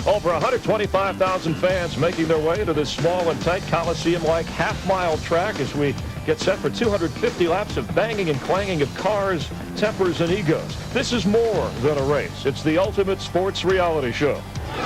Over 125,000 fans making their way to this small and tight Coliseum-like half-mile track as we get set for 250 laps of banging and clanging of cars, tempers, and egos. This is more than a race. It's the ultimate sports reality show.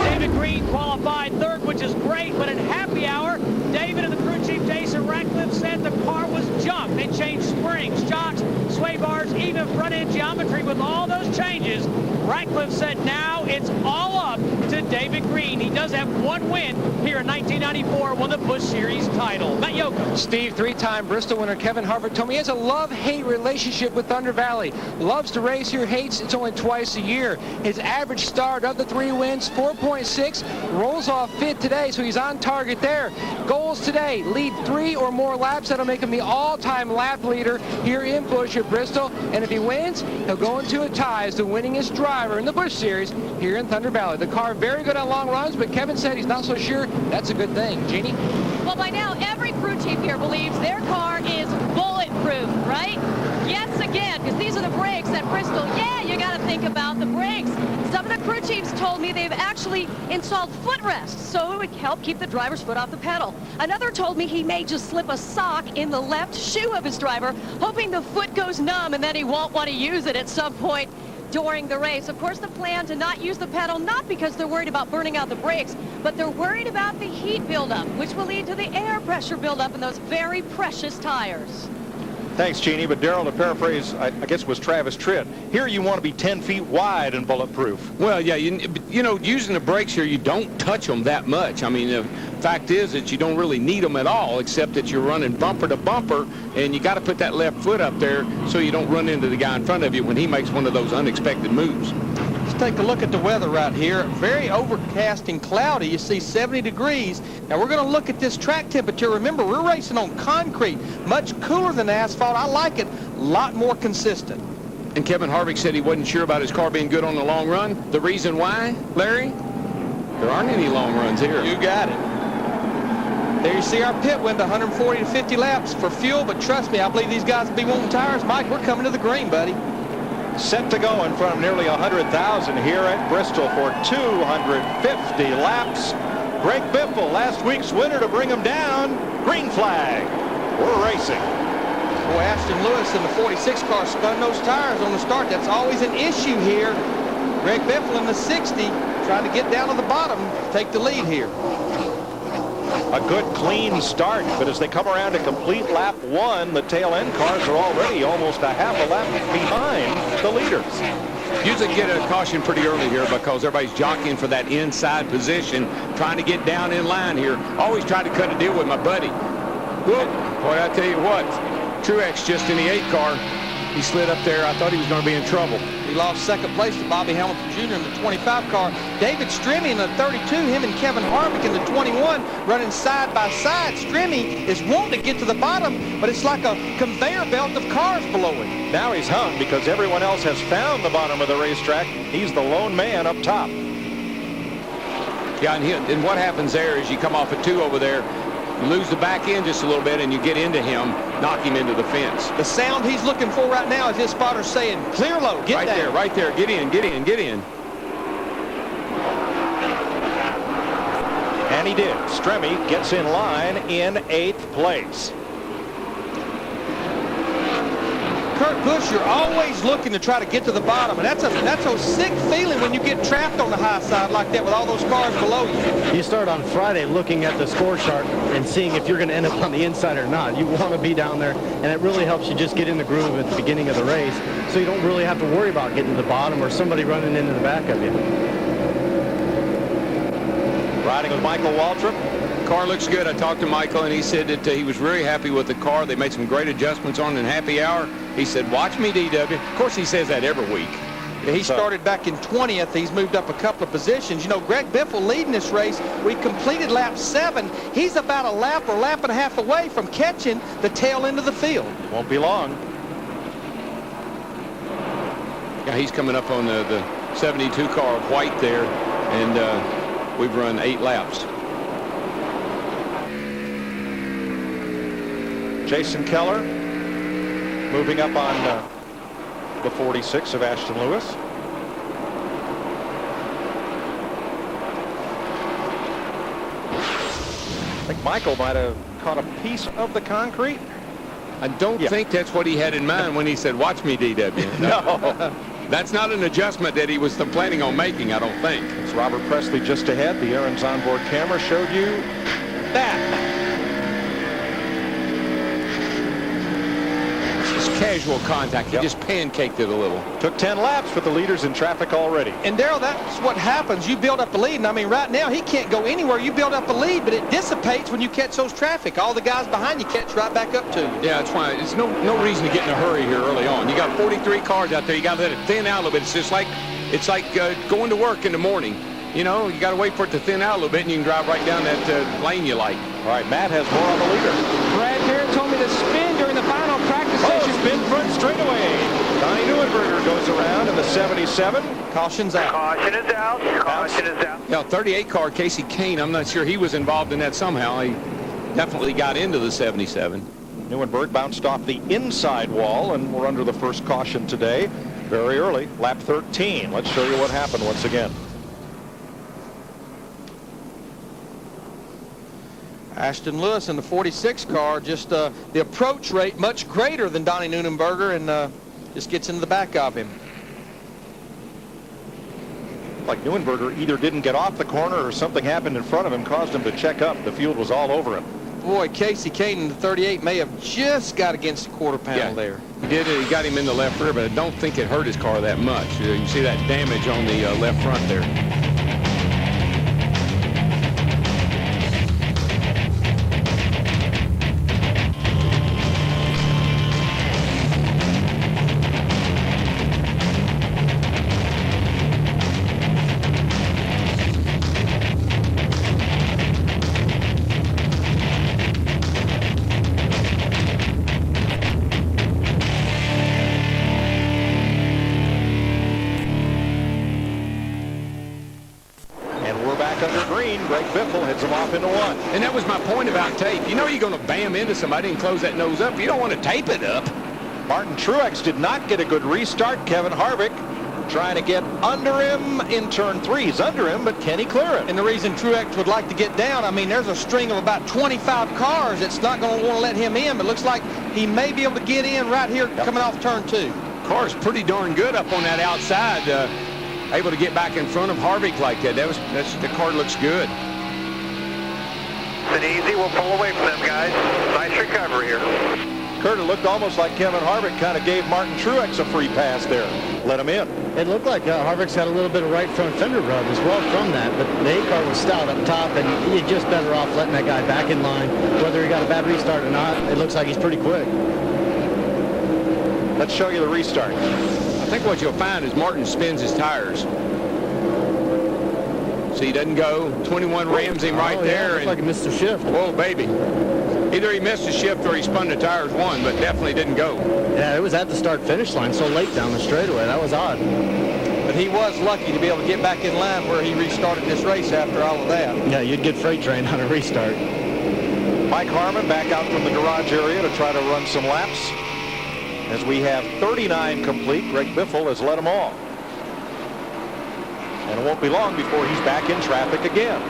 David Green qualified third, which is great, but in happy hour, David and the crew chief Jason Ratcliffe said the car was junk. They changed springs, shocks, sway bars, even front-end geometry. With all those changes, Ratcliffe said now it's all up to David Green. He does have one win here in 1994, won the Busch Series title. Matt Yocum. Steve, three-time Bristol winner Kevin Harvick told me he has a love-hate relationship with Thunder Valley. Loves to race here, hates it's only twice a year. His average start of the 3 wins, 4.6, rolls off fifth today, so he's on target there. Goals today, lead 3 or more laps. That'll make him the all-time lap leader here in Busch at Bristol. And if he wins, he'll go into a tie as the winningest driver in the Busch Series here in Thunder Valley. The car very good on long runs, but Kevin said he's not so sure that's a good thing. Jeannie? Well, by now, every crew chief here believes their car is bulletproof, right? Yes, again, because these are the brakes at Bristol. Yeah, you got to think about the brakes. Some of the crew chiefs told me they've actually installed footrests, so it would help keep the driver's foot off the pedal. Another told me he may just slip a sock in the left shoe of his driver, hoping the foot goes numb and then he won't want to use it at some point during the race. Of course, the plan to not use the pedal, not because they're worried about burning out the brakes, but they're worried about the heat buildup, which will lead to the air pressure buildup in those very precious tires. Thanks, Jeannie. But Darrell, to paraphrase, I guess it was Travis Tritt, here you want to be 10 feet wide and bulletproof. Well, yeah, you know, using the brakes here, you don't touch them that much. I mean, the fact is that you don't really need them at all, except that you're running bumper to bumper, and you got to put that left foot up there so you don't run into the guy in front of you when he makes one of those unexpected moves. Let's take a look at the weather right here. Very overcast and cloudy. You see 70 degrees. Now we're going to look at this track temperature. Remember, we're racing on concrete, much cooler than asphalt. I like it, a lot more consistent. And Kevin Harvick said he wasn't sure about his car being good on the long run. The reason why, Larry? There aren't any long runs here. You got it. There you see our pit window, 140 to 50 laps for fuel, but trust me, I believe these guys will be wanting tires. Mike, we're coming to the green, buddy. Set to go in front of nearly 100,000 here at Bristol for 250 laps. Greg Biffle, last week's winner, to bring him down. Green flag. We're racing. Boy, Ashton Lewis in the 46 car spun those tires on the start. That's always an issue here. Greg Biffle in the 60 trying to get down to the bottom, take the lead here. A good clean start, but as they come around to complete lap 1, the tail end cars are already almost a half a lap behind the leaders. Usually get a caution pretty early here because everybody's jockeying for that inside position, trying to get down in line here. Always try to cut a deal with my buddy. Whoop. Boy, I tell you what, Truex just in the 8 car, he slid up there. I thought he was going to be in trouble. He lost second place to Bobby Hamilton Jr. in the 25 car. David Stremme in the 32, him and Kevin Harvick in the 21, running side by side. Stremme is wanting to get to the bottom, but it's like a conveyor belt of cars below him. Now he's hung because everyone else has found the bottom of the racetrack. He's the lone man up top. Yeah, and what happens there is you come off a 2 over there, you lose the back end just a little bit, and you get into him, knock him into the fence. The sound he's looking for right now is his spotter saying, clear low, get right down. There, right there, get in, get in, get in. And he did. Stremme gets in line in 8th place. Kurt Busch, you're always looking to try to get to the bottom, and that's a sick feeling when you get trapped on the high side like that with all those cars below you. You start on Friday looking at the score chart and seeing if you're going to end up on the inside or not. You want to be down there, and it really helps you just get in the groove at the beginning of the race, so you don't really have to worry about getting to the bottom or somebody running into the back of you. Riding with Michael Waltrip. Car looks good. I talked to Michael, and he said that he was very happy with the car. They made some great adjustments on it in happy hour. He said, watch me, DW. Of course, he says that every week. Yeah, he started back in 20th. He's moved up a couple of positions. You know, Greg Biffle leading this race. We completed lap 7. He's about a lap or lap and a half away from catching the tail end of the field. Won't be long. Yeah, he's coming up on the 72 car of white there, and we've run 8 laps. Jason Keller moving up on the 46 of Ashton Lewis. Michael might have caught a piece of the concrete. I don't think that's what he had in mind when he said, "Watch me, DW." No. That's not an adjustment that he was planning on making, I don't think. It's Robert Presley just ahead. The Aaron's onboard camera showed you that. Just casual contact. He just pancaked it a little. Took 10 laps with the leaders in traffic already. And Darrell, that's what happens. You build up the lead. And I mean, right now, he can't go anywhere. You build up the lead, but it dissipates when you catch those traffic. All the guys behind you catch right back up to you. Yeah, that's why it's no reason to get in a hurry here early on. You got 43 cars out there. You got to let it thin out a little bit. It's just like going to work in the morning. You know, you got to wait for it to thin out a little bit, and you can drive right down that lane you like. All right, Matt has more on the leader. Brad Garrett told me to spin during the final practice session. Spin front straightaway. Donnie Neuenberger goes around in the 77. Caution's out. Caution is out. Caution is out. Yeah, 38 car Casey Kane. I'm not sure he was involved in that somehow. He definitely got into the 77. Neuenberg bounced off the inside wall, and we're under the first caution today. Very early, lap 13. Let's show you what happened once again. Ashton Lewis in the 46 car, just the approach rate much greater than Donnie Neuenberger, and just gets into the back of him. Like Neuenberger either didn't get off the corner or something happened in front of him, caused him to check up. The field was all over him. Boy, Casey Kane in the 38 may have just got against the quarter panel there. He did it. He got him in the left rear, but I don't think it hurt his car that much. You can see that damage on the left front there. And that was my point about tape. You know you're going to bam into somebody and close that nose up. You don't want to tape it up. Martin Truex did not get a good restart. Kevin Harvick trying to get under him in turn 3. He's under him, but can he clear it? And the reason Truex would like to get down, I mean, there's a string of about 25 cars that's not going to want to let him in, but it looks like he may be able to get in right here coming off turn 2. Car's pretty darn good up on that outside. Able to get back in front of Harvick like that. The car looks good. It's easy. We'll pull away from them, guys. Nice recovery here. Kurt, it looked almost like Kevin Harvick kind of gave Martin Truex a free pass there. Let him in. It looked like Harvick's had a little bit of right front fender rub as well from that, but the A car was stout up top, and you're just better off letting that guy back in line. Whether he got a bad restart or not, it looks like he's pretty quick. Let's show you the restart. I think what you'll find is Martin spins his tires. See, he doesn't go. 21 rams him right there. Looks like he missed a shift. Whoa, baby. Either he missed a shift or he spun the tires one, but definitely didn't go. Yeah, it was at the start-finish line so late down the straightaway. That was odd. But he was lucky to be able to get back in line where he restarted this race after all of that. Yeah, you'd get freight train on a restart. Mike Harmon back out from the garage area to try to run some laps. As we have 39 complete, Greg Biffle has led them all. And it won't be long before he's back in traffic again.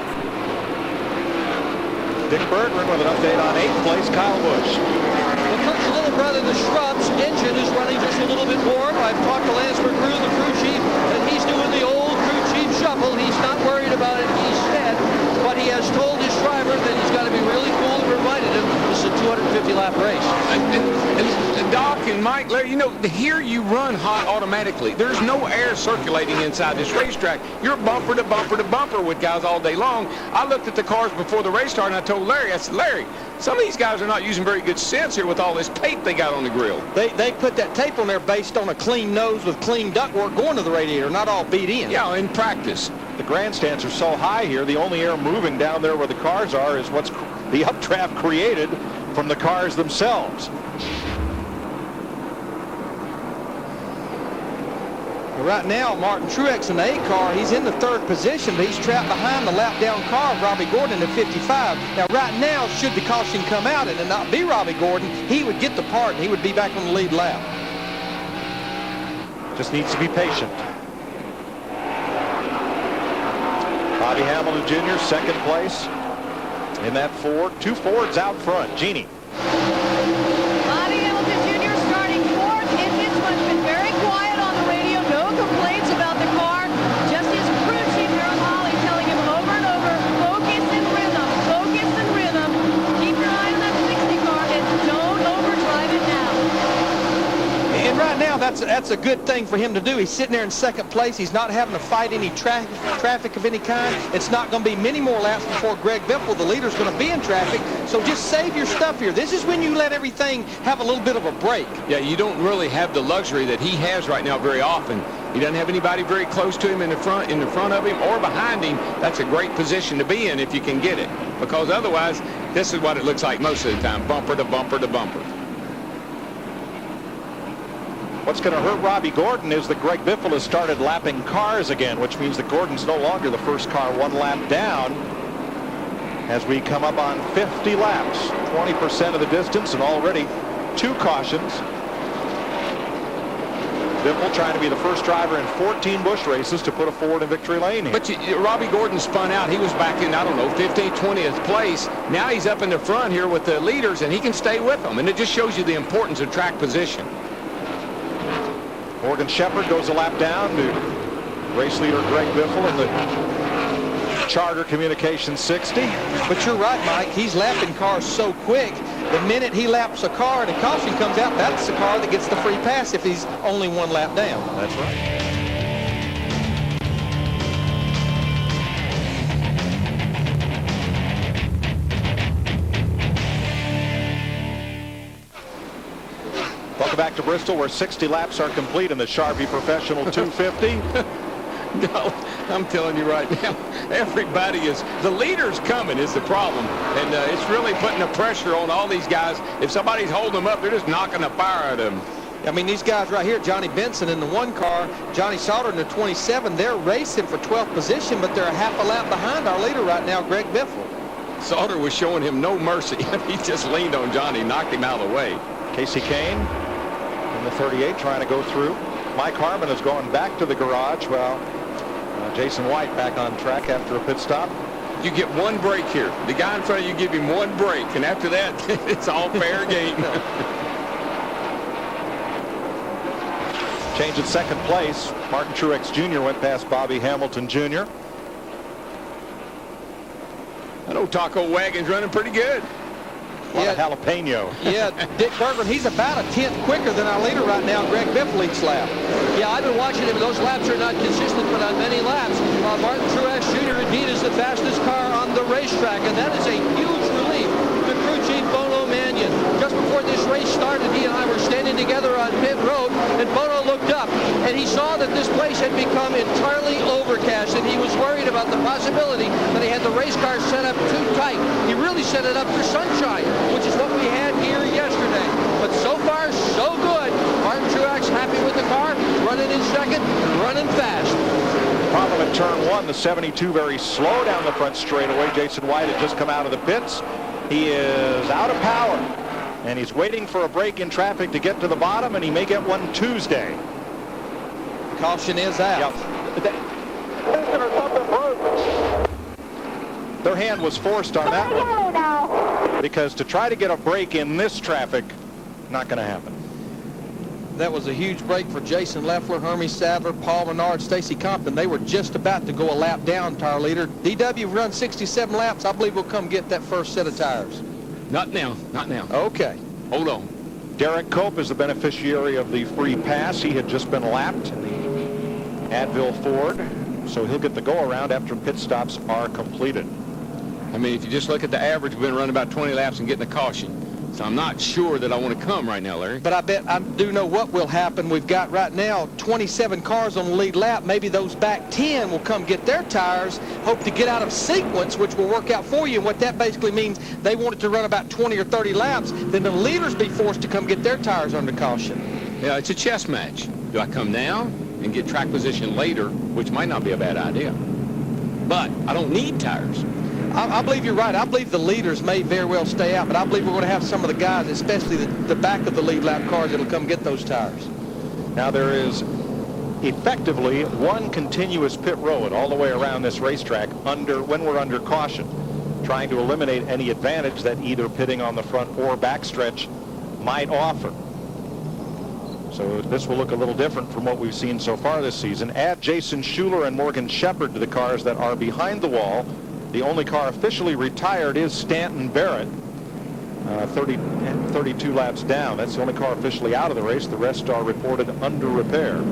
Dick Berggren with an update on 8th place, Kyle Busch. Well, Kurt's little brother, the Shrub's engine is running just a little bit warm. I've talked to Lance McGrew, the crew chief, and he's doing the old crew chief shuffle. He's not worried about it, he said, but he has told his driver that he's got to be really cool and reminded him this is a 250-lap race. And Doc and Mike, Larry, you know, here you run hot automatically. There's no air circulating inside this racetrack. You're bumper to bumper to bumper with guys all day long. I looked at the cars before the race started, and I told Larry, I said, Larry, some of these guys are not using very good sense here with all this tape they got on the grill. They put that tape on there based on a clean nose with clean ductwork going to the radiator, not all beat in. Yeah, in practice. The grandstands are so high here, the only air moving down there where the cars are is what's the updraft created from the cars themselves. Right now, Martin Truex in the A car, he's in the 3rd position, but he's trapped behind the lap-down car of Robbie Gordon at 55. Now, right now, should the caution come out and it not be Robbie Gordon, he would get the part and he would be back on the lead lap. Just needs to be patient. Bobby Hamilton Jr., 2nd place. in that Ford. Two Fords out front. Jeannie. Bobby Hamilton Jr. starting fourth in this one. Been very quiet on the radio. No complaints about the car. Just his crew chief, Harold Holly, telling him over and over, focus and rhythm, focus and rhythm. Keep your eye on that 60 car and don't overdrive it now. And right now, that's a good thing for him to do. He's sitting there in second place. He's not having to fight any traffic of any kind. It's not going to be many more laps before Greg Biffle, the leader, is going to be in traffic. So just save your stuff here. This is when you let everything have a little bit of a break. Yeah, you don't really have the luxury that he has right now very often. He doesn't have anybody very close to him in the front of him or behind him. That's a great position to be in if you can get it. Because otherwise, this is what it looks like most of the time, bumper to bumper to bumper. What's going to hurt Robbie Gordon is that Greg Biffle has started lapping cars again, which means that Gordon's no longer the first car one lap down as we come up on 50 laps, 20% of the distance, and already 2 cautions. Biffle trying to be the first driver in 14 Busch races to put a Ford in victory lane here. But Robbie Gordon spun out. He was back in, I don't know, 15th, 20th place. Now he's up in the front here with the leaders, and he can stay with them. And it just shows you the importance of track position. Morgan Shepherd goes a lap down to race leader Greg Biffle in the Charter Communications 60. But you're right, Mike. He's lapping cars so quick. The minute he laps a car and a caution comes out, that's the car that gets the free pass if he's only 1 lap down. That's right. Welcome back to Bristol, where 60 laps are complete in the Sharpie Professional 250. No, I'm telling you right now, everybody is, the leader's coming is the problem. And it's really putting the pressure on all these guys. If somebody's holding them up, they're just knocking the fire out of them. I mean, these guys right here, Johnny Benson in the 1 car, Johnny Sauter in the 27, they're racing for 12th position, but they're a half a lap behind our leader right now, Greg Biffle. Sauter was showing him no mercy. He just leaned on Johnny, knocked him out of the way. Casey Kane in the 38 trying to go through. Mike Harmon has gone back to the garage. Well, Jason White back on track after a pit stop. You get 1 break here. The guy in front of you give him 1 break, and after that, it's all fair game. Change in second place. Martin Truex Jr. went past Bobby Hamilton Jr. That old taco wagon's running pretty good. Yeah, jalapeno. Yeah, Dick Bergman, he's about a 10th quicker than our leader right now, Greg Biffle, each lap. Yeah, I've been watching him, and those laps are not consistent, but on many laps, Martin Truex Jr. indeed is the fastest car on the racetrack, and that is a huge relief to crew chief Bono Mannion. Just before this race started, he and I were standing together on pit road, and Bono looked up, and he saw that this place had become entirely overcast, and he was worried about the possibility that he had the race car set up too tight. He really set it up for sunshine, which is what we had here yesterday. But so far, so good. Martin Truex happy with the car, running in second, and running fast. Problem at turn 1, the 72 very slow down the front straightaway. Jason White had just come out of the pits. He is out of power, and he's waiting for a break in traffic to get to the bottom, and he may get one Tuesday. Caution is out. Yep. Their hand was forced on that one, because to try to get a break in this traffic, not going to happen. That was a huge break for Jason Leffler, Hermie Sadler, Paul Menard, Stacy Compton. They were just about to go a lap down to our leader. DW run 67 laps. I believe we'll come get that first set of tires. Not now, not now. Okay. Hold on. Derek Cope is the beneficiary of the free pass. He had just been lapped in the Advil Ford, so he'll get the go-around after pit stops are completed. I mean, if you just look at the average, we've been running about 20 laps and getting a caution. So I'm not sure that I want to come right now, Larry. But I bet I do know what will happen. We've got right now 27 cars on the lead lap. Maybe those back 10 will come get their tires, hope to get out of sequence, which will work out for you. And what that basically means, they want it to run about 20 or 30 laps. Then the leaders be forced to come get their tires under caution. Yeah, it's a chess match. Do I come now and get track position later, which might not be a bad idea. But I don't need tires. I believe you're right. I believe the leaders may very well stay out, but I believe we're going to have some of the guys, especially the back of the lead lap cars, that'll come get those tires. Now there is effectively one continuous pit road all the way around this racetrack when we're under caution. trying to eliminate any advantage that either pitting on the front or backstretch might offer. So this will look a little different from what we've seen so far this season. Add Jason Schuler and Morgan Shepherd to the cars that are behind the wall. The only car officially retired is Stanton Barrett, 32 laps down. That's the only car officially out of the race. The rest are reported under repair.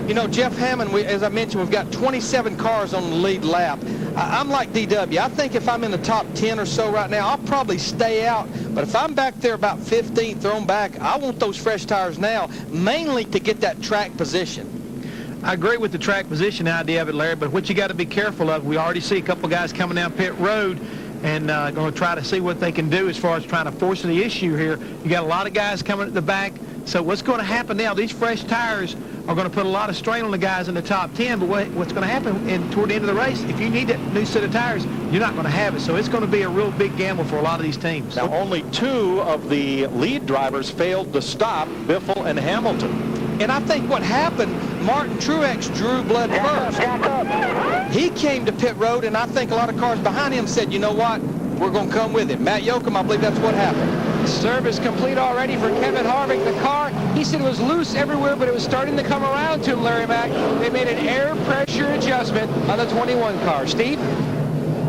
You know, Jeff Hammond, as I mentioned, we've got 27 cars on the lead lap. I'm like DW. I think if I'm in the top 10 or so right now, I'll probably stay out. But if I'm back there about 15th, thrown back, I want those fresh tires now, mainly to get that track position. I agree with the track position idea of it, Larry, but what you got to be careful of, we already see a couple guys coming down pit road and going to try to see what they can do as far as trying to force the issue here. You got a lot of guys coming at the back. So what's going to happen now, these fresh tires are going to put a lot of strain on the guys in the top 10, but what's going to happen toward the end of the race, if you need that new set of tires, you're not going to have it. So it's going to be a real big gamble for a lot of these teams. Now, only 2 of the lead drivers failed to stop, Biffle and Hamilton. And I think what happened, Martin Truex drew blood first. He came to pit road, and I think a lot of cars behind him said, you know what, we're going to come with him. Matt Yoakum, I believe that's what happened. Service complete already for Kevin Harvick. The car, he said it was loose everywhere, but it was starting to come around to him, Larry Mack. They made an air pressure adjustment on the 21 car. Steve?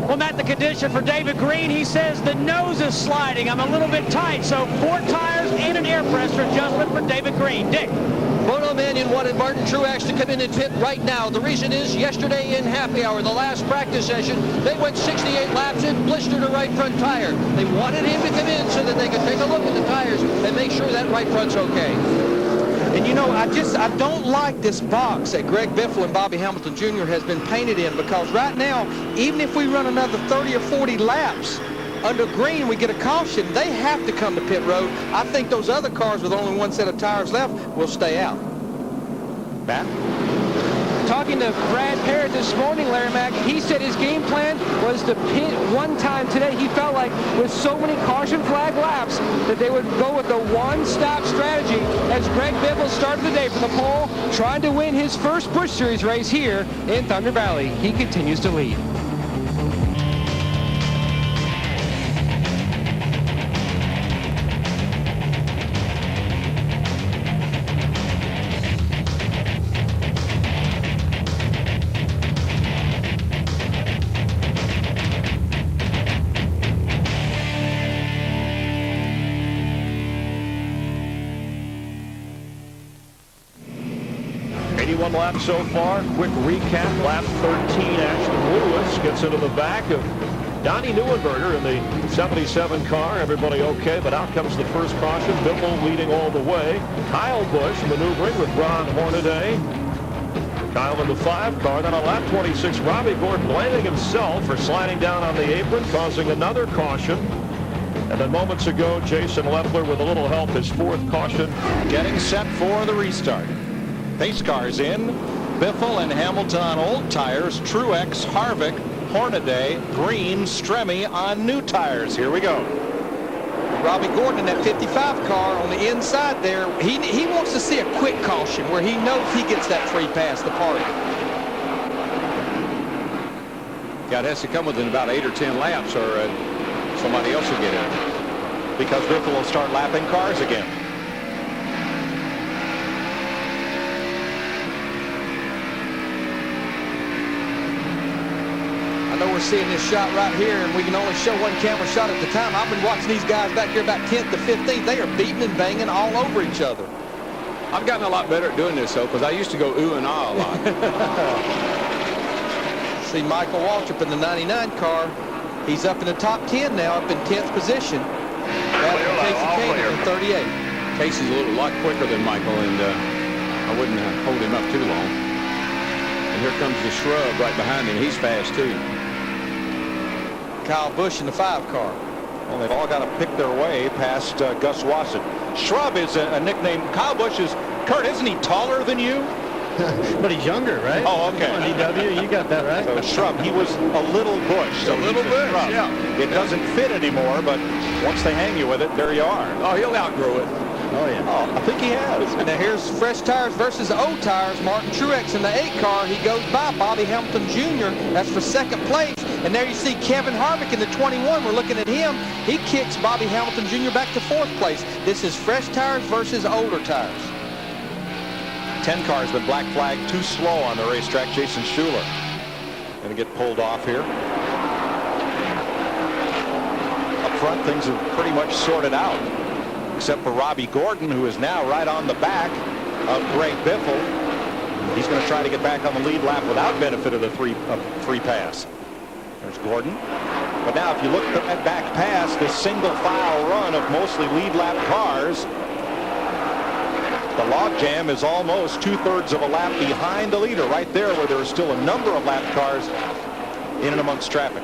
Well, Matt, the condition for David Green, he says the nose is sliding. I'm a little bit tight. So 4 tires and an air pressure adjustment for David Green. Dick? Bono Mannion wanted Martin Truex to come in and pit right now. The reason is yesterday in happy hour, the last practice session, they went 68 laps and blistered a right front tire. They wanted him to come in so that they could take a look at the tires and make sure that right front's okay. And you know, I don't like this box that Greg Biffle and Bobby Hamilton Jr. has been painted in, because right now, even if we run another 30 or 40 laps, under green, we get a caution. They have to come to pit road. I think those other cars with only 1 set of tires left will stay out. Matt? Talking to Brad Parrott this morning, Larry Mack, he said his game plan was to pit one time today. He felt like with so many caution flag laps that they would go with the one-stop strategy as Greg Biffle started the day from the pole, trying to win his first Busch Series race here in Thunder Valley. He continues to lead. Laps so far. Quick recap. Lap 13, Ashton Lewis gets into the back of Donnie Neuenberger in the 77 car. Everybody okay, but out comes the first caution. Biffle leading all the way. Kyle Busch maneuvering with Ron Hornaday. Kyle in the 5 car. Then on lap 26, Robbie Gordon blaming himself for sliding down on the apron, causing another caution. And then moments ago, Jason Leffler with a little help, his 4th caution. Getting set for the restart. Pace cars in. Biffle and Hamilton on old tires. Truex, Harvick, Hornaday, Green, Stremme on new tires. Here we go. Robbie Gordon in that 55 car on the inside there, he wants to see a quick caution where he knows he gets that free pass, the party. Yeah, it has to come within about 8 or 10 laps or somebody else will get in. Because Biffle will start lapping cars again. I know we're seeing this shot right here, and we can only show one camera shot at the time. I've been watching these guys back here about 10th to 15th. They are beating and banging all over each other. I've gotten a lot better at doing this, though, because I used to go ooh and ah a lot. See Michael Waltrip in the 99 car. He's up in the top 10 now, up in 10th position. Casey Kane in 38. Casey's a lot quicker than Michael, and I wouldn't hold him up too long. And here comes the Shrub right behind him. He's fast, too. Kyle Busch in the 5 car. Well, they've all got to pick their way past Gus Wasson. Shrub is a nickname. Kyle Busch is, Kurt, isn't he taller than you? But he's younger, right? Oh, okay. Come on, DW, you got that right. So Shrub, he was a little Busch. So a little Busch, yeah. It doesn't fit anymore, but once they hang you with it, there you are. Oh, he'll outgrow it. Oh, yeah. Oh, I think he has. Now here's fresh tires versus old tires. Martin Truex in the 8 car. He goes by Bobby Hamilton Jr. That's for second place. And there you see Kevin Harvick in the 21. We're looking at him. He kicks Bobby Hamilton Jr. back to 4th place. This is fresh tires versus older tires. 10 car's been black flagged too slow on the racetrack. Jason Schuler going to get pulled off here. Up front, things have pretty much sorted out, except for Robbie Gordon, who is now right on the back of Greg Biffle. He's going to try to get back on the lead lap without benefit of the free pass. There's Gordon. But now if you look at that back pass, this single file run of mostly lead lap cars, the logjam is almost 2/3 of a lap behind the leader right there, where there are still a number of lap cars in and amongst traffic.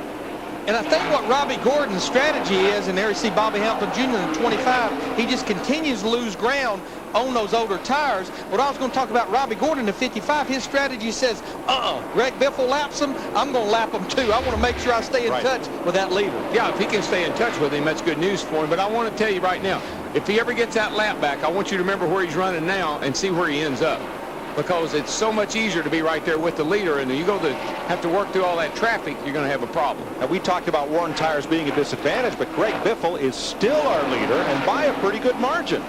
And I think what Robbie Gordon's strategy is, and there you see Bobby Hamilton Jr. in 25, he just continues to lose ground on those older tires. But I was going to talk about Robbie Gordon in 55. His strategy says, Greg Biffle laps him, I'm going to lap him too. I want to make sure I stay in touch with that leader. Yeah, if he can stay in touch with him, that's good news for him. But I want to tell you right now, if he ever gets that lap back, I want you to remember where he's running now and see where he ends up. Because it's so much easier to be right there with the leader, and you have to work through all that traffic, you're going to have a problem. Now, we talked about worn tires being a disadvantage, but Greg Biffle is still our leader, and by a pretty good margin.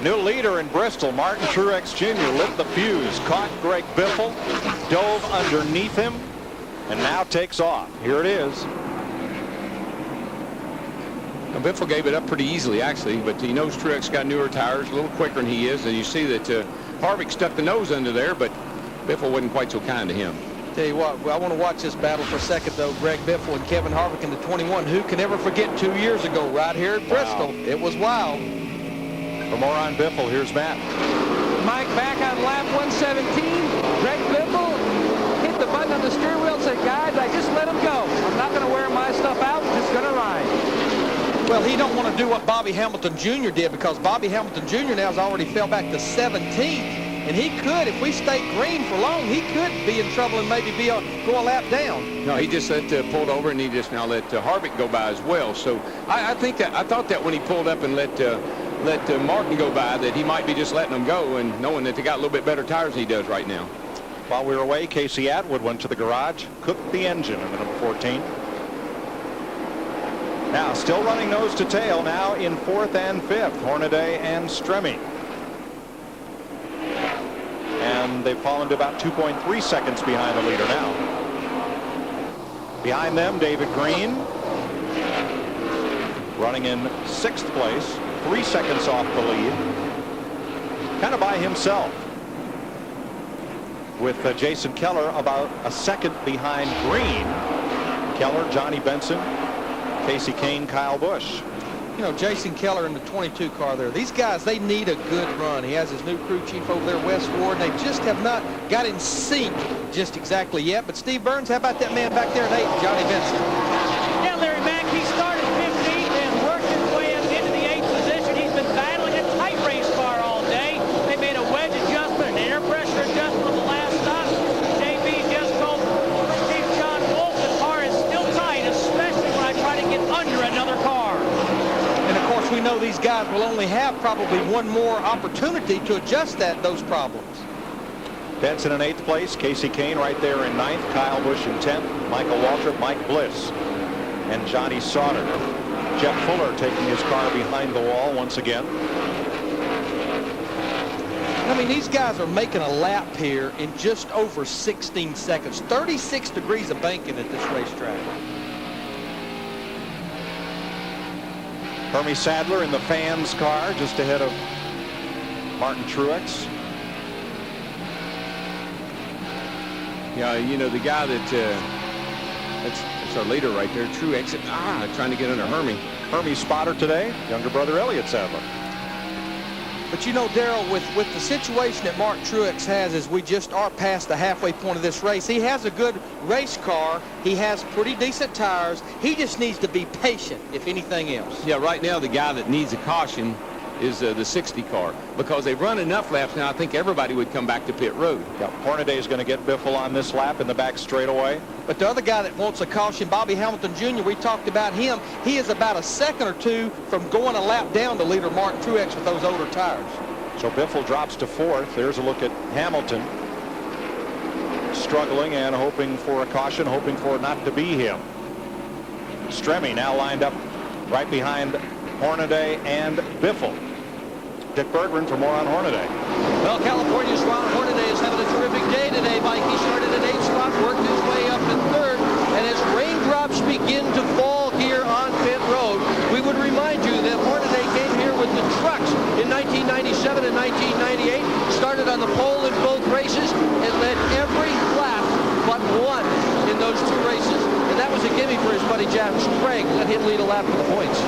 New leader in Bristol, Martin Truex Jr. lit the fuse, caught Greg Biffle, dove underneath him, and now takes off. Here it is. Now, Biffle gave it up pretty easily, actually, but he knows Truex got newer tires, a little quicker than he is, and you see that Harvick stuck the nose under there, but Biffle wasn't quite so kind to him. Tell you what, I want to watch this battle for a second, though. Greg Biffle and Kevin Harvick in the 21. Who can ever forget 2 years ago right here at Bristol? It was wild. For more on Biffle, here's Matt. Mike back on lap 117. Greg Biffle hit the button on the steering wheel and said, guys, I just let him go. I'm not going to wear my stuff out. I'm just going to ride. Well, he don't want to do what Bobby Hamilton Jr. did, because Bobby Hamilton Jr. now has already fell back to 17th. And he could, if we stay green for long, he could be in trouble and maybe go a lap down. No, he just pulled over, and he just now let Harvick go by as well. So I thought that when he pulled up and let Martin go by, that he might be just letting them go and knowing that they got a little bit better tires than he does right now. While we were away, Casey Atwood went to the garage, cooked the engine in the number 14. Now still running nose to tail now in 4th and 5th, Hornaday and Stremme. And they've fallen to about 2.3 seconds behind the leader now. Behind them, David Green running in 6th place, 3 seconds off the lead, kind of by himself, with Jason Keller about a second behind Green. Keller, Johnny Benson, Casey Kane, Kyle Busch. You know, Jason Keller in the 22 car there. These guys, they need a good run. He has his new crew chief over there, Wes Ward, and they just have not got in sync just exactly yet. But Steve Burns, how about that man back there in 8th, Johnny Benson? Yeah, Larry Mack, he started 15th and worked his way up into the 8th position. He's been battling a tight race car all day. They made a wedge adjustment, an air pressure adjustment on the last stop. JB just told Chief John Wolf the car is still tight, especially when I try to get under another car. And of course, we know these guys will only have probably one more opportunity to adjust those problems. Benson in 8th place, Casey Kane right there in 9th, Kyle Busch in 10th, Michael Waltrip, Mike Bliss, and Johnny Sauter. Jeff Fuller taking his car behind the wall once again. I mean, these guys are making a lap here in just over 16 seconds. 36 degrees of banking at this racetrack. Hermie Sadler in the fans car just ahead of Martin Truex. Yeah, you know, the guy that's our leader right there, Truex, trying to get under Hermie. Hermie's spotter today, younger brother Elliott Sadler. But you know, Darrell, with the situation that Mark Truex has, as we just are past the halfway point of this race, he has a good race car. He has pretty decent tires. He just needs to be patient, if anything else. Yeah, right now the guy that needs a caution is the 60 car, because they've run enough laps now. I think everybody would come back to pit road. Yeah, Hornaday is going to get Biffle on this lap in the back straightaway. But the other guy that wants a caution, Bobby Hamilton Jr., we talked about him. He is about a second or two from going a lap down to leader Mark Truex with those older tires. So Biffle drops to 4th. There's a look at Hamilton. Struggling and hoping for a caution, hoping for it not to be him. Stremme now lined up right behind Hornaday and Biffle. Dick Berggren for more on Hornaday. Well, California's Ron Hornaday is having a terrific day today, Mike. He started at 8th spot, worked his way up to 3rd, and as raindrops begin to fall here on pit road, we would remind you that Hornaday came here with the trucks in 1997 and 1998, started on the pole in both races, and led every lap but one in those 2 races, and that was a gimme for his buddy Jack Sprague. Let him lead a lap for the points.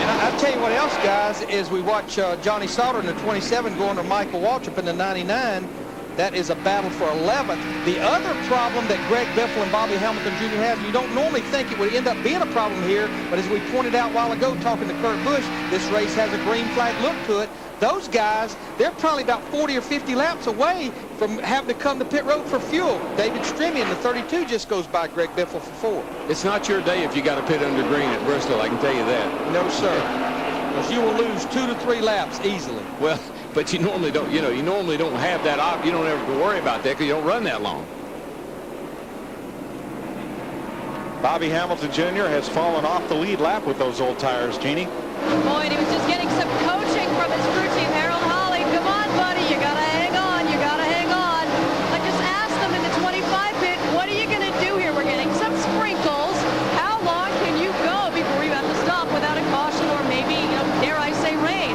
And I'll tell you what else, guys, is we watch Johnny Sauter in the 27 going to Michael Waltrip in the 99. That is a battle for 11th. The other problem that Greg Biffle and Bobby Hamilton Jr. have, you don't normally think it would end up being a problem here, but as we pointed out a while ago talking to Kurt Busch, this race has a green flag look to it. Those guys, they're probably about 40 or 50 laps away from having to come to pit road for fuel. David Stremme in the 32 just goes by Greg Biffle for 4. It's not your day if you got to pit under green at Bristol, I can tell you that. No, sir. Because you will lose 2 to 3 laps easily. Well, but you normally don't, you normally don't have that you don't have to worry about that because you don't run that long. Bobby Hamilton Jr. has fallen off the lead lap with those old tires, Jeannie. Boy, and he was just getting some coaching from his crew chief, Harold Hawley. Come on, buddy, you got to hang on. You got to hang on. I just asked him in the 25 pit, what are you going to do here? We're getting some sprinkles. How long can you go before you have to stop without a caution or maybe, dare I say, rain?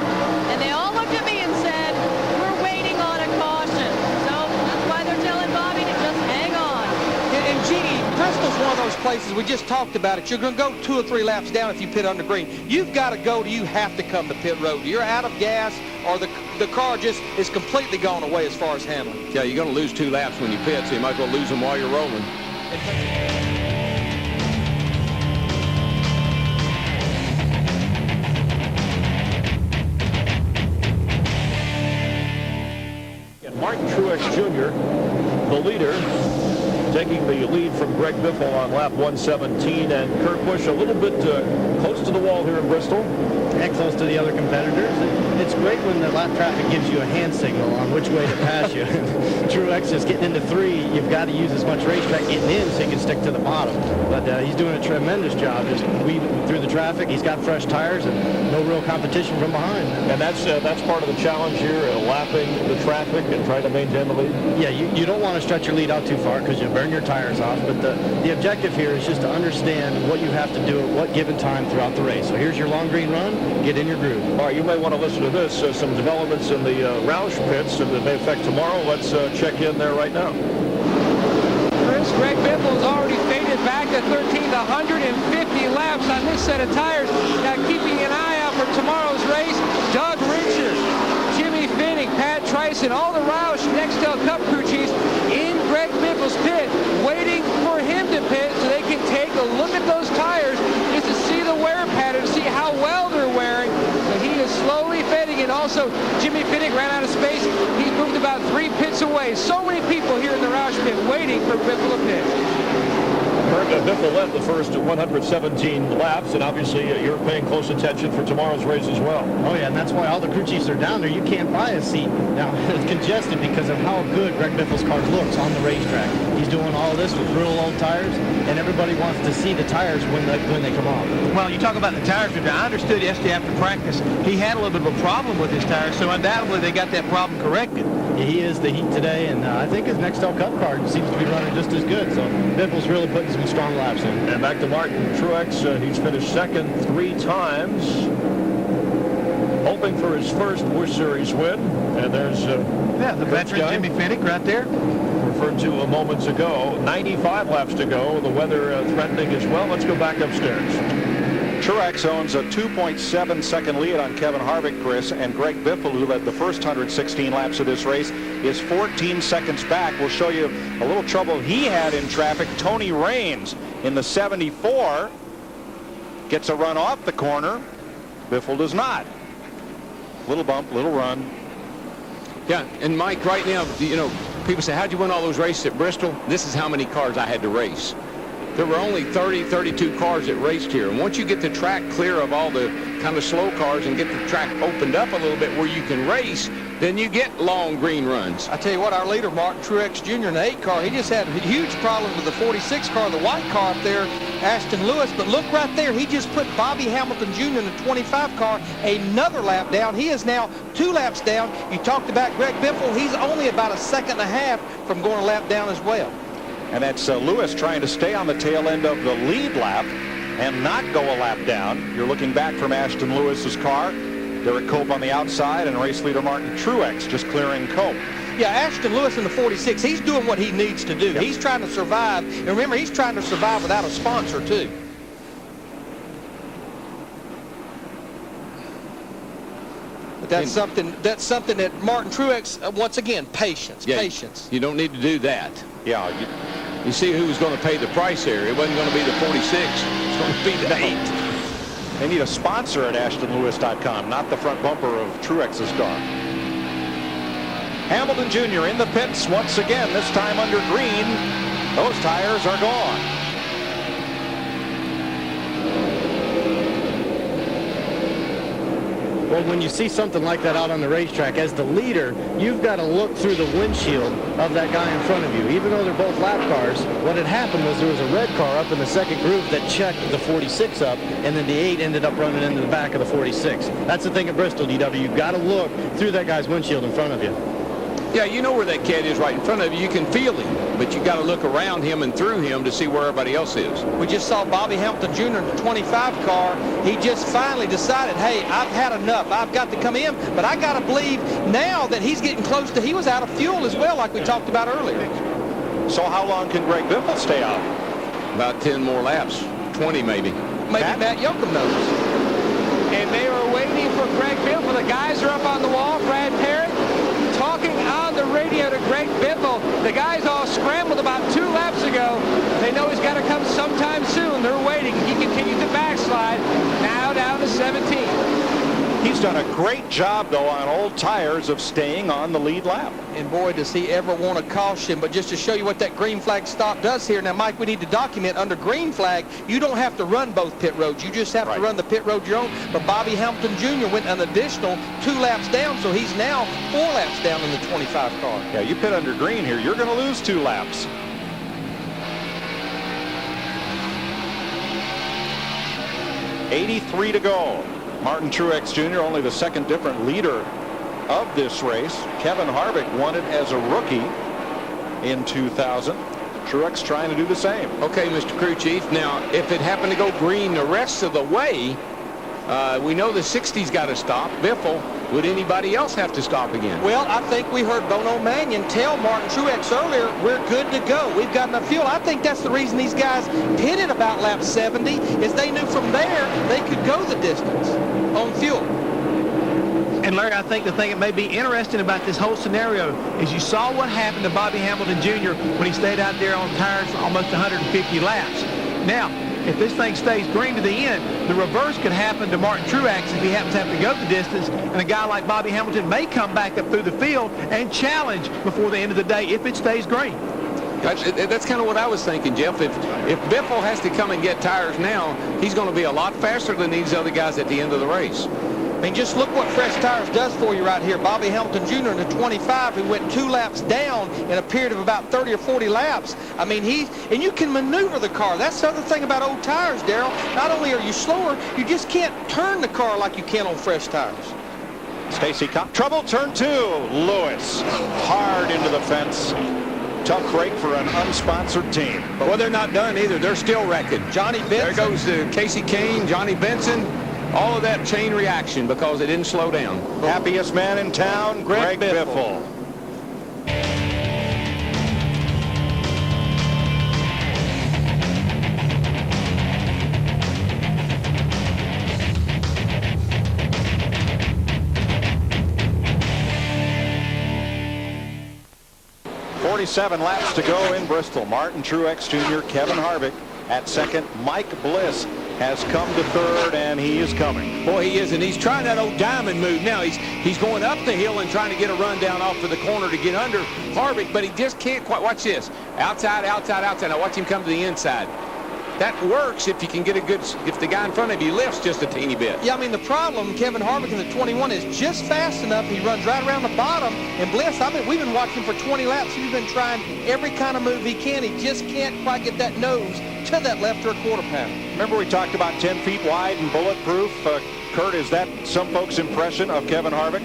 And they all looked at me and said, we're waiting on a caution. So that's why they're telling Bobby to just hang on. And Jeannie, Bristol's one of those places, we just talked about it. You're going to go 2 or 3 laps down if you pit under green. You've got to go you have to come to pit road. You're out of gas or the car just is completely gone away as far as handling. Yeah, you're going to lose 2 laps when you pit, so you might as well lose them while you're rolling. And Martin Truex Jr., the leader, taking the lead from Greg Biffle on lap 117, and Kurt Busch a little bit close to the wall here in Bristol. And close to the other competitors. It's great when the lap traffic gives you a hand signal on which way to pass you. Truex is getting into 3. You've got to use as much racetrack getting in so you can stick to the bottom. But he's doing a tremendous job just weaving through the traffic. He's got fresh tires and no real competition from behind. And that's part of the challenge here, lapping the traffic and trying to maintain the lead. Yeah, you don't want to stretch your lead out too far because you'll burn your tires off. But the objective here is just to understand what you have to do at what given time throughout the race. So here's your long green run. Get in your groove. All right, you may want to listen to this. Some developments in the Roush pits that may affect tomorrow. Let's check in there right now. Greg Biffle has already faded back to 13th, 150 laps on this set of tires. Now keeping an eye out for tomorrow's race, Doug Richer, Jimmy Finnick, Pat Tryson, all the Roush Nextel Cup crew chiefs in Greg Biffle's pit, waiting for him to pit so they can take a look at those tires just to see the wear pattern, see how well they're wearing. So he is slowly fading, and also Jimmy Finnick ran out of space. He's moved about 3 pits away. So many people here in the Roush pit waiting for Biffle to pit. Biffle led the first 117 laps, and obviously you're paying close attention for tomorrow's race as well. Oh yeah, and that's why all the crew chiefs are down there. You can't buy a seat. Now, it's congested because of how good Greg Biffle's car looks on the racetrack. He's doing all this with real old tires, and everybody wants to see the tires when they come off. Well, you talk about the tires. I understood yesterday after practice, he had a little bit of a problem with his tires, so undoubtedly they got that problem corrected. Yeah, he is the heat today, and I think his Nextel Cup car seems to be running just as good, so Biffle's really putting some strong laps in. And back to Martin Truex. He's finished second 3 times, hoping for his first Busch Series win. And there's the veteran Jimmy Finnick right there, referred to moments ago. 95 laps to go. The weather threatening as well. Let's go back upstairs. Truex owns a 2.7-second lead on Kevin Harvick, Chris, and Greg Biffle, who led the first 116 laps of this race, is 14 seconds back. We'll show you a little trouble he had in traffic. Tony Raines in the 74 gets a run off the corner. Biffle does not. Little bump, little run. Yeah, and Mike, right now, you know, people say, how'd you win all those races at Bristol? This is how many cars I had to race. There were only 30, 32 cars that raced here. And once you get the track clear of all the kind of slow cars and get the track opened up a little bit where you can race, then you get long green runs. I tell you what, our leader, Martin Truex Jr. in the 8 car, he just had huge problems with the 46 car, the white car up there, Ashton Lewis. But look right there, he just put Bobby Hamilton Jr. in the 25 car another lap down. He is now 2 laps down. You talked about Greg Biffle. He's only about a second and a half from going a lap down as well. And that's Lewis trying to stay on the tail end of the lead lap and not go a lap down. You're looking back from Ashton Lewis's car. Derek Cope on the outside, and race leader Martin Truex just clearing Cope. Yeah, Ashton Lewis in the 46, he's doing what he needs to do. Yep. He's trying to survive. And remember, he's trying to survive without a sponsor, too. But that's something that Martin Truex, once again, patience. You don't need to do that. Yeah. You see who was going to pay the price there. It wasn't going to be the 46. It's going to be the 8. They need a sponsor at AshtonLewis.com, not the front bumper of Truex's car. Hamilton Jr. in the pits once again, this time under green. Those tires are gone. Well, when you see something like that out on the racetrack, as the leader, you've got to look through the windshield of that guy in front of you. Even though they're both lap cars, what had happened was there was a red car up in the second group that checked the 46 up, and then the 8 ended up running into the back of the 46. That's the thing at Bristol, DW. You've got to look through that guy's windshield in front of you. Yeah, you know where that cat is right in front of you. You can feel him, but you got to look around him and through him to see where everybody else is. We just saw Bobby Hamilton Jr. in the 25 car. He just finally decided, hey, I've had enough. I've got to come in, but I got to believe now that he's getting close to, he was out of fuel as well, like we talked about earlier. So how long can Greg Biffle stay out? About 10 more laps, 20 maybe. Maybe Matt Yoakum knows. And they are waiting for Greg Biffle. The guys are up on the wall. Brad Parrott talking on the radio to Greg Biffle. The guys all scrambled about 2 laps ago. They know he's got to come sometime soon. They're waiting. He continues to backslide. Now down to 17. He's done a great job, though, on old tires of staying on the lead lap. And boy, does he ever want to caution. But just to show you what that green flag stop does here. Now, Mike, we need to document under green flag, you don't have to run both pit roads. You just have to run the pit road your own. But Bobby Hamilton Jr. went an additional 2 laps down, so he's now 4 laps down in the 25 car. Yeah, you pit under green here, you're going to lose 2 laps. .83 to go. Martin Truex Jr., only the second different leader of this race. Kevin Harvick won it as a rookie in 2000. Truex trying to do the same. Okay, Mr. Crew Chief. Now, if it happened to go green the rest of the way, we know the 60's got to stop. Biffle, would anybody else have to stop again? Well, I think we heard Bono Mannion tell Martin Truex earlier, we're good to go. We've got enough fuel. I think that's the reason these guys pitted about lap 70, is they knew from there they could go the distance on fuel. And Larry, I think the thing that may be interesting about this whole scenario is you saw what happened to Bobby Hamilton Jr. when he stayed out there on tires for almost 150 laps. Now, if this thing stays green to the end, the reverse could happen to Martin Truex if he happens to have to go the distance, and a guy like Bobby Hamilton may come back up through the field and challenge before the end of the day if it stays green. That's kind of what I was thinking, Jeff. If Biffle has to come and get tires now, he's going to be a lot faster than these other guys at the end of the race. I mean, just look what fresh tires does for you right here. Bobby Hamilton Jr. in the 25, who went 2 laps down in a period of about 30 or 40 laps. I mean, and you can maneuver the car. That's the other thing about old tires, Darrell. Not only are you slower, you just can't turn the car like you can on fresh tires. Stacy Cobb, trouble, turn 2. Lewis, hard into the fence. Tough break for an unsponsored team. Well, they're not done either. They're still wrecking. Johnny Benson. There goes Casey Kane, Johnny Benson. All of that chain reaction because it didn't slow down. Happiest man in town, Greg Biffle. 27 laps to go in Bristol. Martin Truex Jr., Kevin Harvick at second. Mike Bliss has come to third, and he is coming. Boy, he is, and he's trying that old diamond move now. He's going up the hill and trying to get a run down off of the corner to get under Harvick, but he just can't quite. Watch this. Outside, outside, outside. Now watch him come to the inside. That works if you can get a good, if the guy in front of you lifts just a teeny bit. Yeah, I mean, the problem, Kevin Harvick in the 21 is just fast enough. He runs right around the bottom. And Bliss, we've been watching for 20 laps. He's been trying every kind of move he can. He just can't quite get that nose to that left or quarter pound. Remember we talked about 10 feet wide and bulletproof. Kurt, is that some folks' impression of Kevin Harvick?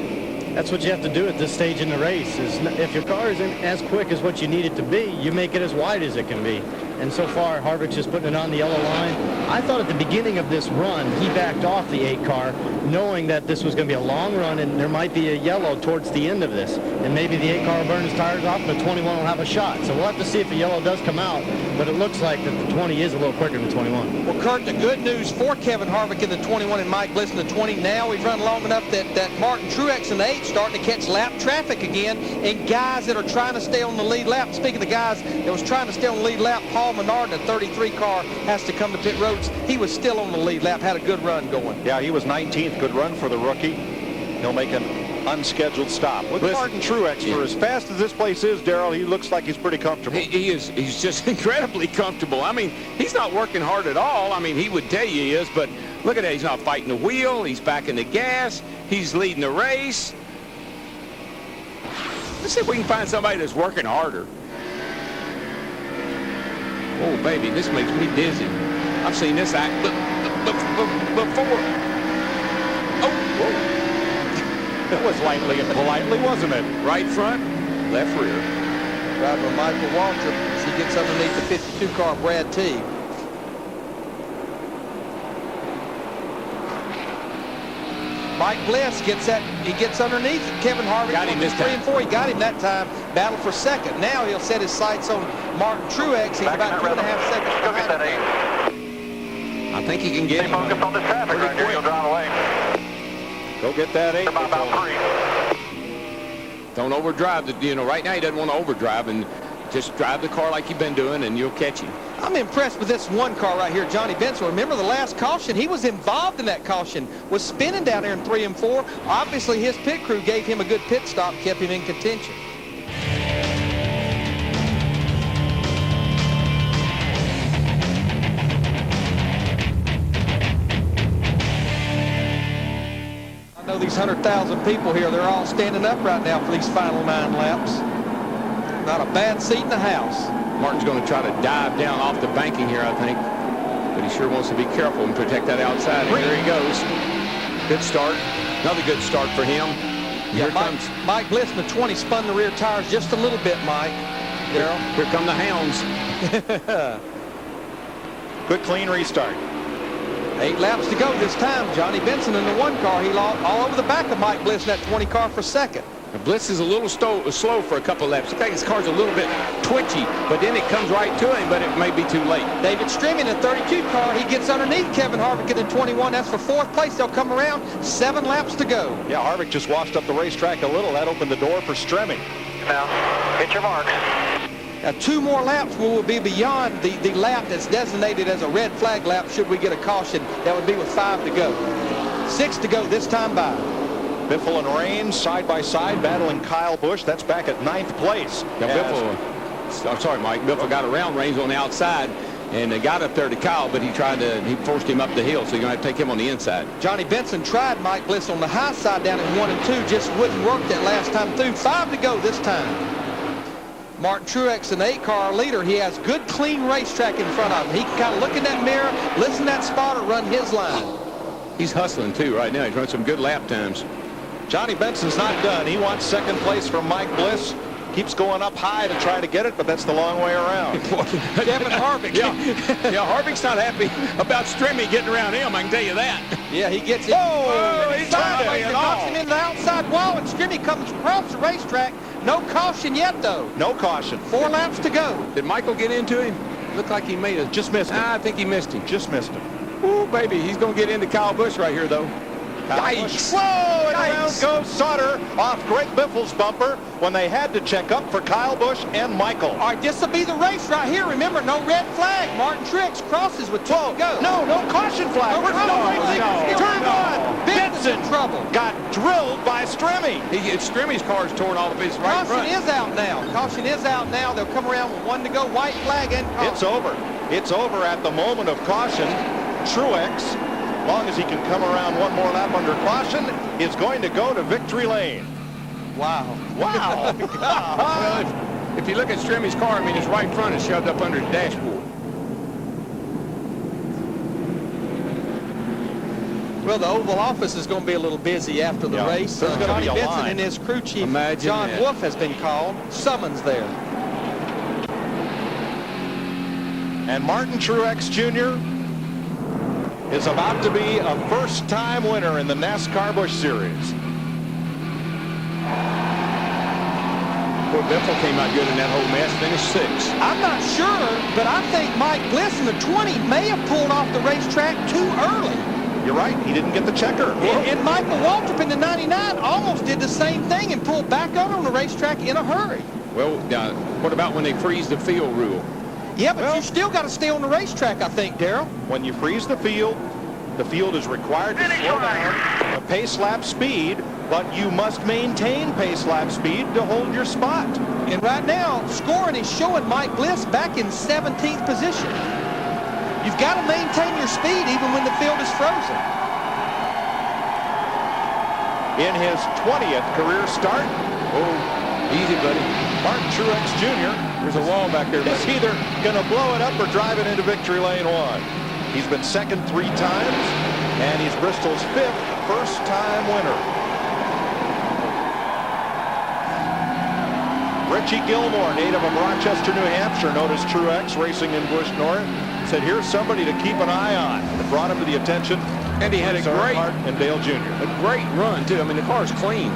That's what you have to do at this stage in the race. Is if your car isn't as quick as what you need it to be, you make it as wide as it can be. And so far, Harvick's just putting it on the yellow line. I thought at the beginning of this run, he backed off the 8 car, knowing that this was going to be a long run and there might be a yellow towards the end of this. And maybe the 8 car will burn his tires off and the 21 will have a shot. So we'll have to see if a yellow does come out. But it looks like that the 20 is a little quicker than the 21. Well, Kurt, the good news for Kevin Harvick in the 21 and Mike Bliss in the 20, now we've run long enough that Martin Truex in the 8 starting to catch lap traffic again, and guys that are trying to stay on the lead lap. Speaking of the guys that was trying to stay on the lead lap, Paul Menard in the 33 car has to come to pit roads. He was still on the lead lap, had a good run going. Yeah, he was 19th. Good run for the rookie. He'll make an unscheduled stop. With Martin Truex, for as fast as this place is, Darrell, he looks like he's pretty comfortable. He is. He's just incredibly comfortable. I mean, he's not working hard at all. I mean, he would tell you he is, but look at that. He's not fighting the wheel. He's backing the gas. He's leading the race. Let's see if we can find somebody that's working harder. Oh, baby, this makes me dizzy. I've seen this act before. Oh, whoa. It was lightly and politely, wasn't it? Right front, left rear. Driver Michael Waltrip as he gets underneath the 52 car Brad T. Mike Bliss gets underneath Kevin Harvick. Got him this 3 time. and 4. He got him that time. Battle for second. Now he'll set his sights on Martin Truex. He's about 2.5 seconds behind him. I think he can get him. Focus on the traffic right here. You'll drive away. Go get that 8. About 3. Don't overdrive. Right now he doesn't want to overdrive, and just drive the car like you've been doing, and you'll catch him. I'm impressed with this one car right here, Johnny Benson. Remember the last caution? He was involved in that caution, was spinning down there in 3 and 4. Obviously, his pit crew gave him a good pit stop, kept him in contention. I know these 100,000 people here, they're all standing up right now for these final 9 laps. Not a bad seat in the house. Martin's going to try to dive down off the banking here, I think. But he sure wants to be careful and protect that outside. And here he goes. Good start. Another good start for him. Here comes Mike Bliss in the 20 spun the rear tires just a little bit, Mike. Darrell. Here come the hounds. Good clean restart. 8 laps to go this time. Johnny Benson in the 1 car. He lost all over the back of Mike Bliss in that 20 car for second. Bliss is a little slow for a couple of laps. I think his car's a little bit twitchy, but then it comes right to him, but it may be too late. David Stremme in the 32 car. He gets underneath Kevin Harvick in the 21. That's for 4th place. They'll come around. 7 laps to go. Yeah, Harvick just washed up the racetrack a little. That opened the door for Stremme. Now, hit your marks. Now 2 more laps will be beyond the lap that's designated as a red flag lap should we get a caution. That would be with 5 to go. 6 to go this time by. Biffle and Raines side by side battling Kyle Busch. That's back at 9th place. Yeah, I'm sorry, Mike. Biffle got around Raines on the outside and got up there to Kyle, but he forced him up the hill, so you're going to have to take him on the inside. Johnny Benson tried Mike Bliss on the high side down in 1 and 2, just wouldn't work that last time through. 5 to go this time. Martin Truex, an 8 car leader. He has good, clean racetrack in front of him. He can kind of look in that mirror, listen to that spotter, run his line. He's hustling, too, right now. He's running some good lap times. Johnny Benson's not done. He wants 2nd place from Mike Bliss. Keeps going up high to try to get it, but that's the long way around. Kevin Harvick. Yeah, Harvick's not happy about Stremme getting around him, I can tell you that. Yeah, he gets it. He's sideways and knocks him into the outside wall, and Stremme comes across the racetrack. No caution yet, though. No caution. 4 laps to go. Did Michael get into him? Looked like he just missed him. I think he missed him. Just missed him. Ooh, baby, he's going to get into Kyle Busch right here, though. Yikes. Whoa, and around goes Sauter off Greg Biffle's bumper when they had to check up for Kyle Busch and Michael. All right, this will be the race right here. Remember, no red flag. Martin Truex crosses with 2 to go. No caution flag. Turn one. Benson in trouble. Got drilled by Stremme. Stremme's car's torn off of his right front. Caution is out now. Caution is out now. They'll come around with 1 to go. White flag and caution. It's over. It's over at the moment of caution. Truex, as long as he can come around 1 more lap under caution, is going to go to victory lane. Wow. Wow. Well, if you look at Stremme's car, I mean, his right front is shoved up under the dashboard. Well, the Oval Office is going to be a little busy after the race. There's going to be a Benson line. and his crew chief, Imagine John that. Wolf, has been called. Summons there. And Martin Truex Jr. is about to be a first-time winner in the NASCAR Busch Series. Boy, Biffle came out good in that whole mess, finished 6th. I'm not sure, but I think Mike Bliss in the 20 may have pulled off the racetrack too early. You're right. He didn't get the checker. And Michael Waltrip in the 99 almost did the same thing and pulled back out on the racetrack in a hurry. Well, what about when they freeze the field rule? Yeah, but you still got to stay on the racetrack, I think, Darrell. When you freeze the field is required to slow down a pace lap speed, but you must maintain pace lap speed to hold your spot. And right now, scoring is showing Mike Bliss back in 17th position. You've got to maintain your speed even when the field is frozen. In his 20th career start, Easy, buddy. Martin Truex Jr. There's a wall back there, is buddy. either going to blow it up or drive it into victory lane 1. He's been second 3 times, and he's Bristol's 5th first-time winner. Richie Gilmore, native of Rochester, New Hampshire, noticed Truex racing in Busch North. Said, here's somebody to keep an eye on. It brought him to the attention. And he had a great and Dale Jr. A great run, too. I mean, the car's clean.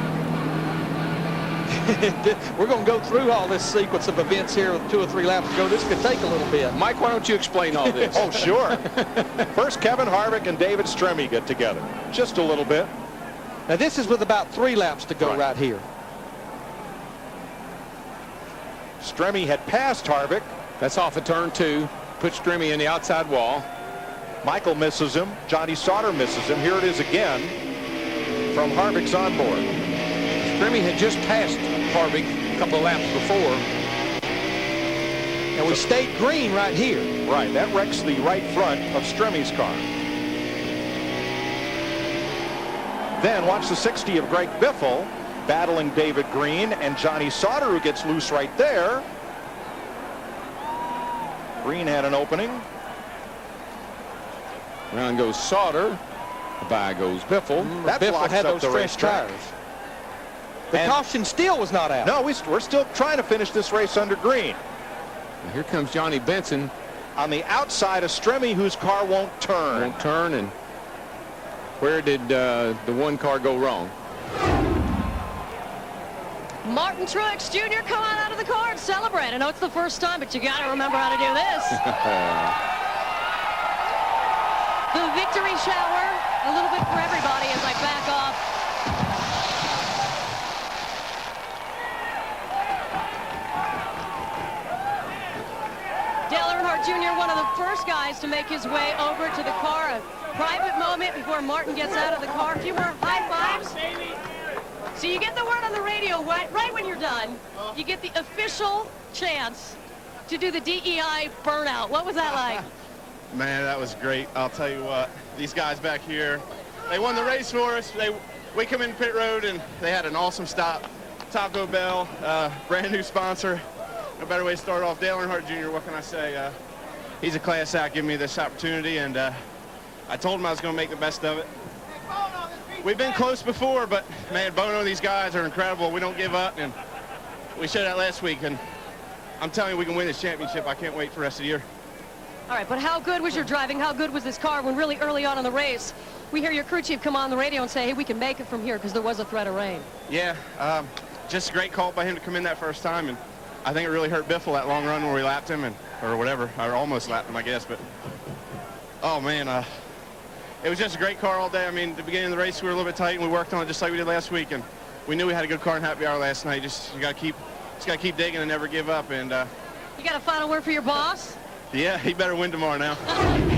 We're going to go through all this sequence of events here with 2 or 3 laps to go. This could take a little bit. Mike, why don't you explain all this? Oh, sure. First, Kevin Harvick and David Stremme get together. Just a little bit. Now, this is with about 3 laps to go right here. Stremme had passed Harvick. That's off of turn 2. Put Stremme in the outside wall. Michael misses him. Johnny Sauter misses him. Here it is again from Harvick's onboard. Stremme had just passed Harvick a couple of laps before. And we stayed green right here. Right, that wrecks the right front of Stremme's car. Then watch the 60 of Greg Biffle battling David Green and Johnny Sauter, who gets loose right there. Green had an opening. Around goes Sauter. By goes Biffle. That Biffle had those the fresh tires. The caution still was not out. No, we're still trying to finish this race under green. And here comes Johnny Benson. On the outside of Stremme, whose car won't turn. Won't turn, and where did the one car go wrong? Martin Truex Jr. come on out of the car and celebrate. I know it's the first time, but you got to remember how to do this. The victory shower, a little bit for everybody as I back off. Dale Earnhardt Jr., one of the first guys to make his way over to the car. A private moment before Martin gets out of the car. A few more high fives. So you get the word on the radio right when you're done. You get the official chance to do the DEI burnout. What was that like? Man, that was great. I'll tell you what. These guys back here, they won the race for us. We come in pit road, and they had an awesome stop. Taco Bell, brand new sponsor. No better way to start off. Dale Earnhardt Jr., what can I say? He's a class act giving me this opportunity, and I told him I was going to make the best of it. We've been close before, but, man, Bono, these guys are incredible. We don't give up, and we showed that last week, and I'm telling you, we can win this championship. I can't wait for the rest of the year. All right, but how good was your driving? How good was this car when really early on in the race, we hear your crew chief come on the radio and say, hey, we can make it from here because there was a threat of rain? Yeah, just a great call by him to come in that first time, and I think it really hurt Biffle that long run where we lapped him, or whatever, or almost lapped him, I guess. But, oh, man, it was just a great car all day. I mean, at the beginning of the race, we were a little bit tight, and we worked on it just like we did last week. And we knew we had a good car in happy hour last night. You got to keep digging and never give up. And you got a final word for your boss? Yeah, he better win tomorrow now.